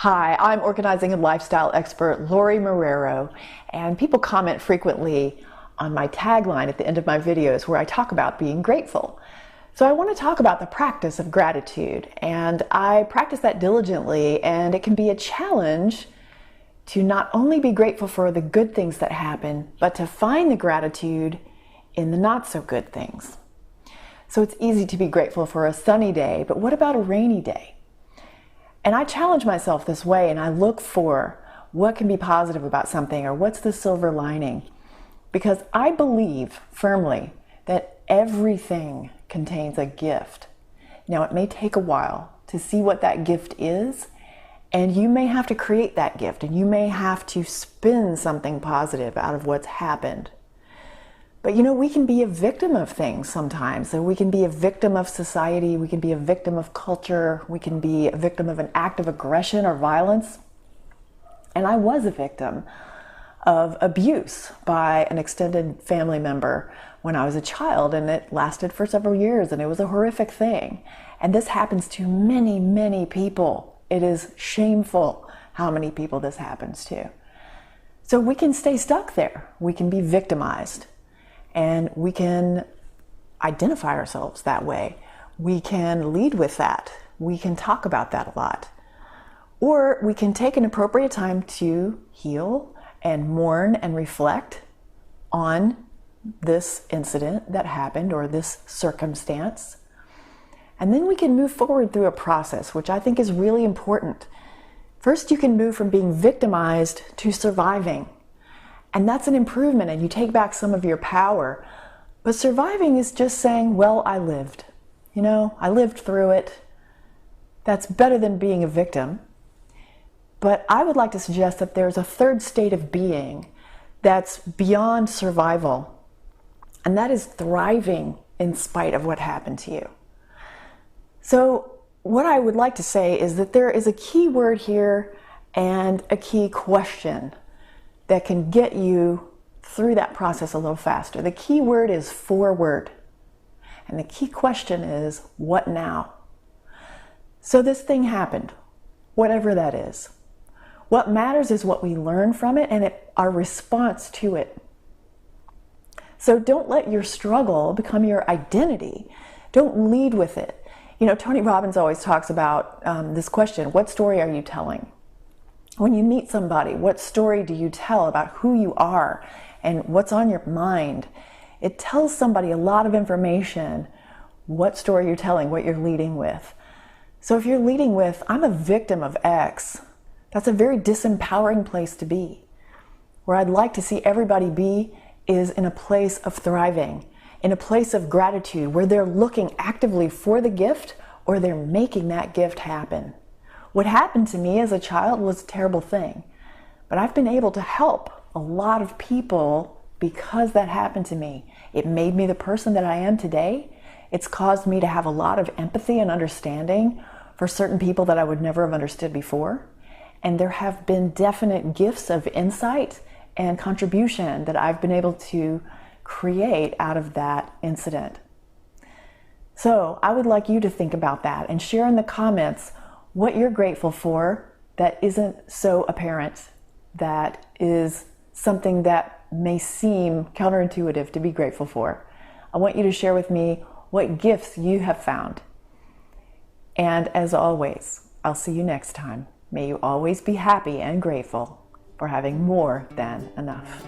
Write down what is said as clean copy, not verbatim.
Hi, I'm organizing and lifestyle expert Lorie Marrero, and people comment frequently on my tagline at the end of my videos where I talk about being grateful. So I want to talk about the practice of gratitude, and I practice that diligently, and it can be a challenge to not only be grateful for the good things that happen, but to find the gratitude in the not so good things. So it's easy to be grateful for a sunny day, but what about a rainy day? And I challenge myself this way, and I look for what can be positive about something, or what's the silver lining, because I believe firmly that everything contains a gift. Now, it may take a while to see what that gift is, and you may have to create that gift, and you may have to spin something positive out of what's happened. But you know, we can be a victim of things sometimes. So we can be a victim of society, we can be a victim of culture, we can be a victim of an act of aggression or violence. And I was a victim of abuse by an extended family member when I was a child, and it lasted for several years, and it was a horrific thing. And this happens to many, many people. It is shameful how many people this happens to. So we can stay stuck there. We can be victimized. And we can identify ourselves that way. We can lead with that. We can talk about that a lot. Or we can take an appropriate time to heal and mourn and reflect on this incident that happened or this circumstance. And then we can move forward through a process, which I think is really important. First, you can move from being victimized to surviving. And that's an improvement, and you take back some of your power. But surviving is just saying, well, I lived. You know, I lived through it. That's better than being a victim. But I would like to suggest that there's a third state of being that's beyond survival. And that is thriving in spite of what happened to you. So what I would like to say is that there is a key word here and a key question that can get you through that process a little faster. The key word is forward. And the key question is, what now? So this thing happened, whatever that is. What matters is what we learn from it and our response to it. So don't let your struggle become your identity. Don't lead with it. You know, Tony Robbins always talks about this question, what story are you telling? When you meet somebody, what story do you tell about who you are and what's on your mind? It tells somebody a lot of information, what story you're telling, what you're leading with. So if you're leading with, I'm a victim of X, that's a very disempowering place to be. Where I'd like to see everybody be is in a place of thriving, in a place of gratitude, where they're looking actively for the gift or they're making that gift happen. What happened to me as a child was a terrible thing, but I've been able to help a lot of people because that happened to me. It made me the person that I am today. It's caused me to have a lot of empathy and understanding for certain people that I would never have understood before. And there have been definite gifts of insight and contribution that I've been able to create out of that incident. So I would like you to think about that and share in the comments what you're grateful for that isn't so apparent, that is something that may seem counterintuitive to be grateful for. I want you to share with me what gifts you have found. And as always, I'll see you next time. May you always be happy and grateful for having more than enough.